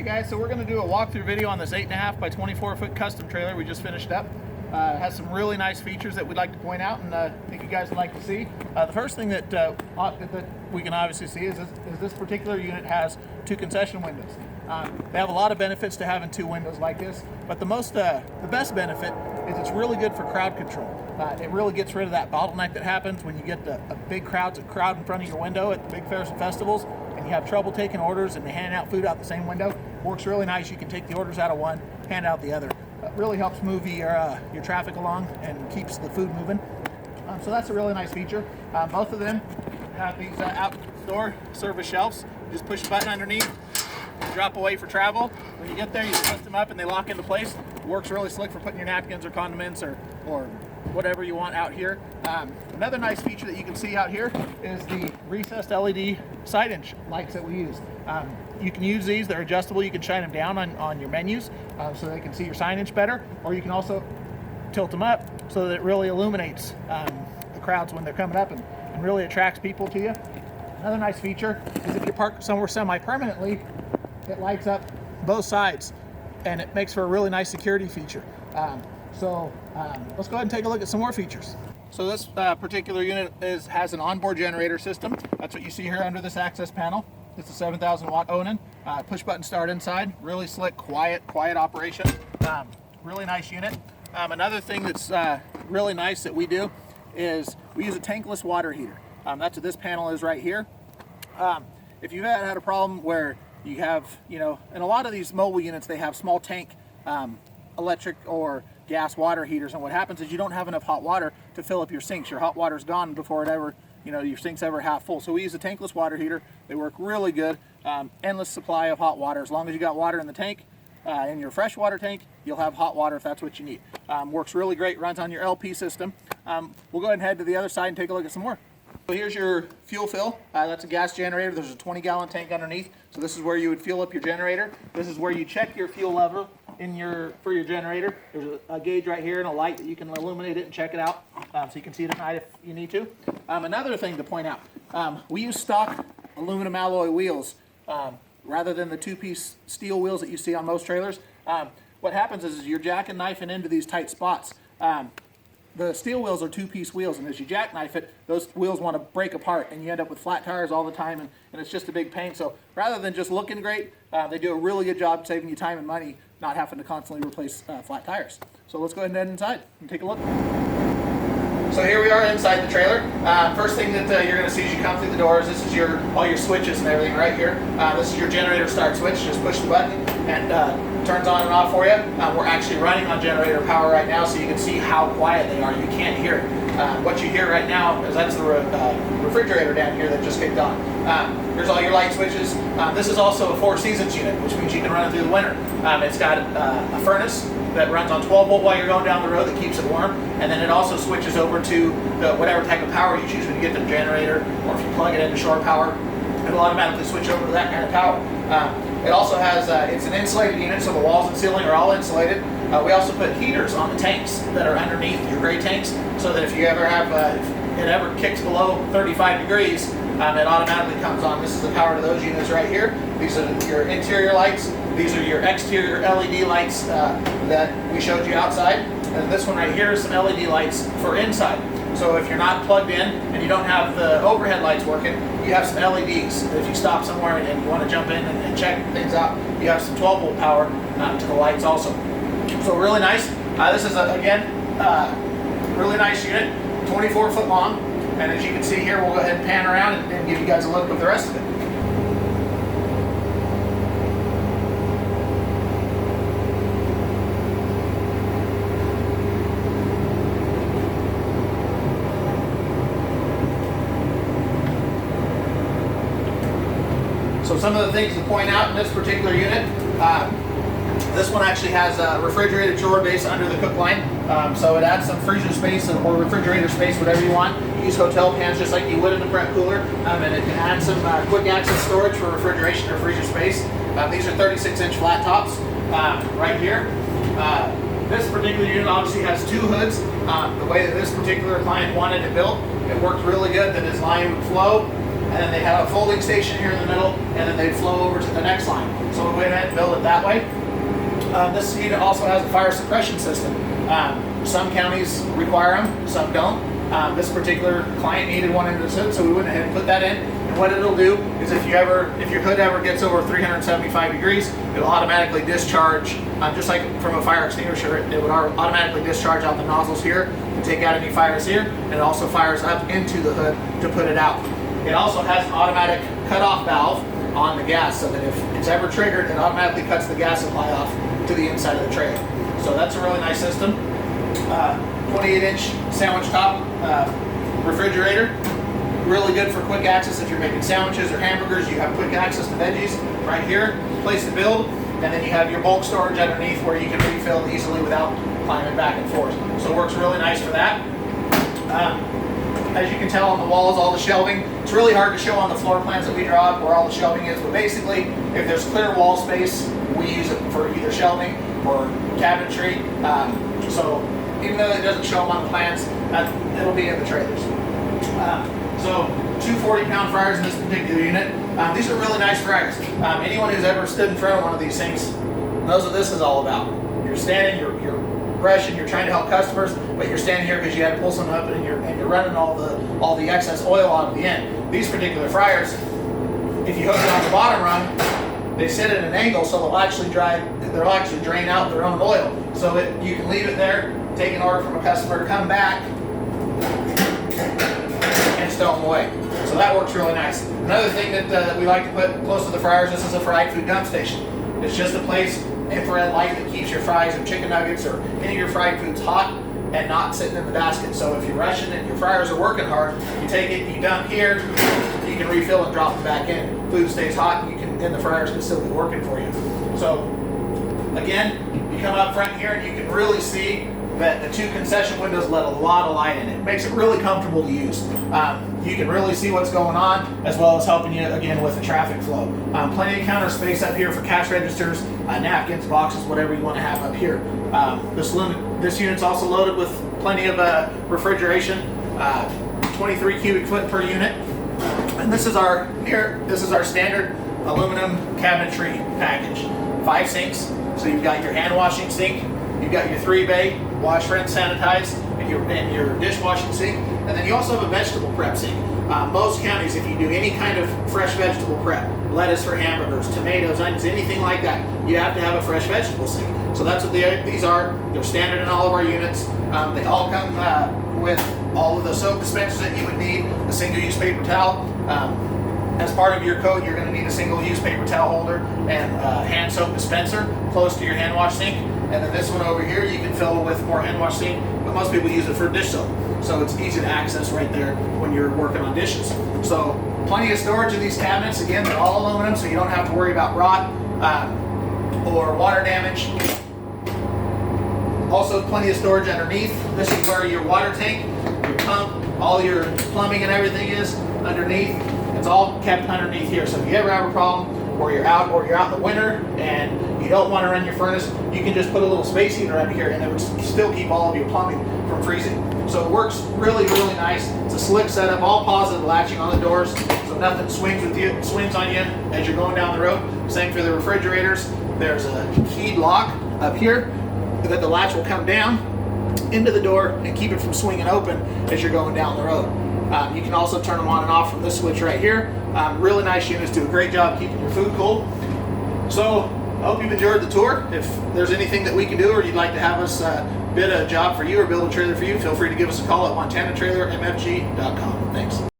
Hey guys, so we're going to do a walkthrough video on this 8.5 by 24 foot custom trailer we just finished up. It has some really nice features that we'd like to point out and think you guys would like to see. The first thing that we can obviously see is this particular unit has 2 concession windows. They have a lot of benefits to having 2 windows like this, but the best benefit is it's really good for crowd control. It really gets rid of that bottleneck that happens when you get a big crowd in front of your window at the big fairs and festivals, and you have trouble taking orders and they hand out food out the same window. Works really nice. You can take the orders out of one, hand out the other. Really helps move your traffic along and keeps the food moving. So that's a really nice feature. Both of them have these outdoor service shelves. You just push a button underneath, drop away for travel. When you get there, you twist them up and they lock into place. Works really slick for putting your napkins or condiments or whatever you want out here. Another nice feature that you can see out here is the recessed LED signage lights that we use. You can use these, they're adjustable. You can shine them down on your menus so they can see your signage better, or you can also tilt them up so that it really illuminates the crowds when they're coming up and really attracts people to you. Another nice feature is if you park somewhere semi-permanently, it lights up both sides and it makes for a really nice security feature. Let's go ahead and take a look at some more features. So this particular unit has an onboard generator system. That's what you see here under this access panel. It's a 7,000 watt Onan. Push button start inside. Really slick, quiet operation. Really nice unit. Another thing that's really nice that we do is we use a tankless water heater. That's what this panel is right here. If you've had a problem where you have, in a lot of these mobile units, they have small tank electric or gas water heaters, and what happens is you don't have enough hot water to fill up your sinks. Your hot water's gone before it ever, your sink's ever half full. So we use a tankless water heater. They work really good. Endless supply of hot water. As long as you got water in the tank, in your freshwater tank, you'll have hot water if that's what you need. Works really great, runs on your LP system. We'll go ahead and head to the other side and take a look at some more. So here's your fuel fill. That's a gas generator. There's a 20-gallon tank underneath. So this is where you would fuel up your generator. This is where you check your fuel level for your generator. There's a gauge right here and a light that you can illuminate it and check it out, so you can see it at night if you need to. Another thing to point out, we use stock aluminum alloy wheels rather than the 2-piece steel wheels that you see on most trailers. What happens is you're jackknifing into these tight spots. The steel wheels are 2-piece wheels, and as you jackknife it, those wheels want to break apart, and you end up with flat tires all the time, and it's just a big pain. So rather than just looking great, they do a really good job saving you time and money, not having to constantly replace flat tires. So let's go ahead and head inside and take a look. So here we are inside the trailer. First thing that you're going to see as you come through the doors, this is all your switches and everything right here. This is your generator start switch. Just push the button and turns on and off for you. We're actually running on generator power right now, so you can see how quiet they are. You can't hear it. What you hear right now is that's the refrigerator down here that just kicked on. Here's all your light switches. This is also a 4 seasons unit, which means you can run it through the winter. It's got a furnace that runs on 12 volt while you're going down the road that keeps it warm, and then it also switches over to whatever type of power you choose when you get the generator, or if you plug it into shore power, it'll automatically switch over to that kind of power. It also has, it's an insulated unit, so the walls and ceiling are all insulated. We also put heaters on the tanks that are underneath your gray tanks, so that if you ever have, if it ever kicks below 35 degrees, it automatically comes on. This is the power to those units right here. These are your interior lights. These are your exterior LED lights that we showed you outside. And this one right here is some LED lights for inside. So if you're not plugged in and you don't have the overhead lights working, you have some LEDs. If you stop somewhere and you want to jump in and check things out, you have some 12 volt power to the lights also. So really nice. This is, again, really nice unit, 24 foot long. And as you can see here, we'll go ahead and pan around and give you guys a look at the rest of it. So some of the things to point out in this particular unit, this one actually has a refrigerated drawer base under the cook line, so it adds some freezer space or refrigerator space, whatever you want. You use hotel pans just like you would in the prep cooler, and it can add some quick access storage for refrigeration or freezer space. These are 36-inch flat tops right here. This particular unit obviously has 2 hoods. The way that this particular client wanted it built, it worked really good that his line would flow and then they have a folding station here in the middle, and then they'd flow over to the next line. So we went ahead and built it that way. This unit also has a fire suppression system. Some counties require them, some don't. This particular client needed one in the hood, so we went ahead and put that in. And what it'll do is if your hood ever gets over 375 degrees, it'll automatically discharge, just like from a fire extinguisher, it would automatically discharge out the nozzles here to take out any fires here, and it also fires up into the hood to put it out. It also has an automatic cutoff valve on the gas, so that if it's ever triggered, it automatically cuts the gas supply off to the inside of the trailer. So that's a really nice system. 28-inch sandwich top refrigerator. Really good for quick access if you're making sandwiches or hamburgers. You have quick access to veggies right here, place to build, and then you have your bulk storage underneath where you can refill easily without climbing back and forth. So it works really nice for that. As you can tell on the walls, all the shelving, it's really hard to show on the floor plans that we draw where all the shelving is, but basically if there's clear wall space, we use it for either shelving or cabinetry. So even though it doesn't show them on the plans, it'll be in the trailers. So 2 40-pound fryers in this particular unit. These are really nice fryers. Anyone who's ever stood in front of one of these things knows what this is all about. You're standing, you're rushing, you're trying to help customers, but you're standing here because you had to pull something up and you're running all the excess oil out of the end. These particular fryers, if you hook it on the bottom rung, they sit at an angle, so they'll actually drain out their own oil. So you can leave it there, take an order from a customer, come back, and stow them away. So that works really nice. Another thing that we like to put close to the fryers, this is a fried food dump station. It's just a place, infrared light, that keeps your fries and chicken nuggets or any of your fried foods hot and not sitting in the basket. So if you're rushing and your fryers are working hard, you take it, you dump here, you can refill and drop it back in. Food stays hot, and the fryers can still be working for you. So again, you come up front here and you can really see that the 2 concession windows let a lot of light in it. It makes it really comfortable to use. You can really see what's going on, as well as helping you again with the traffic flow. Plenty of counter space up here for cash registers, napkins, boxes, whatever you want to have up here. This unit's also loaded with plenty of refrigeration, 23 cubic foot per unit. And this is our standard aluminum cabinetry package. 5 sinks, so you've got your hand washing sink, you've got your 3-bay wash, rinse, sanitize, and your dishwashing sink, and then you also have a vegetable prep sink. Most counties, if you do any kind of fresh vegetable prep, lettuce for hamburgers, tomatoes, onions, anything like that, you have to have a fresh vegetable sink. So that's what these are. They're standard in all of our units. They all come with all of the soap dispensers that you would need, a single-use paper towel. As part of your coat, you're going to need a single-use paper towel holder and a hand soap dispenser close to your hand wash sink. And then this one over here, you can fill with more hand wash sink, but most people use it for dish soap. So it's easy to access right there when you're working on dishes. So plenty of storage in these cabinets. Again, they're all aluminum, so you don't have to worry about rot or water damage. Also, plenty of storage underneath. This is where your water tank, your pump, all your plumbing and everything is underneath. It's all kept underneath here. So if you ever have a problem, or you're out in the winter and you don't want to run your furnace, you can just put a little space heater under here and it would still keep all of your plumbing from freezing. So it works really, really nice. It's a slick setup, all positive latching on the doors, so nothing swings on you as you're going down the road. Same for the refrigerators. There's a keyed lock up here that the latch will come down into the door and keep it from swinging open as you're going down the road. You can also turn them on and off from this switch right here. Really nice units, do a great job keeping your food cool. So I hope you've enjoyed the tour. If there's anything that we can do or you'd like to have us bid a job for you or build a trailer for you, feel free to give us a call at MontanaTrailerMFG.com. Thanks.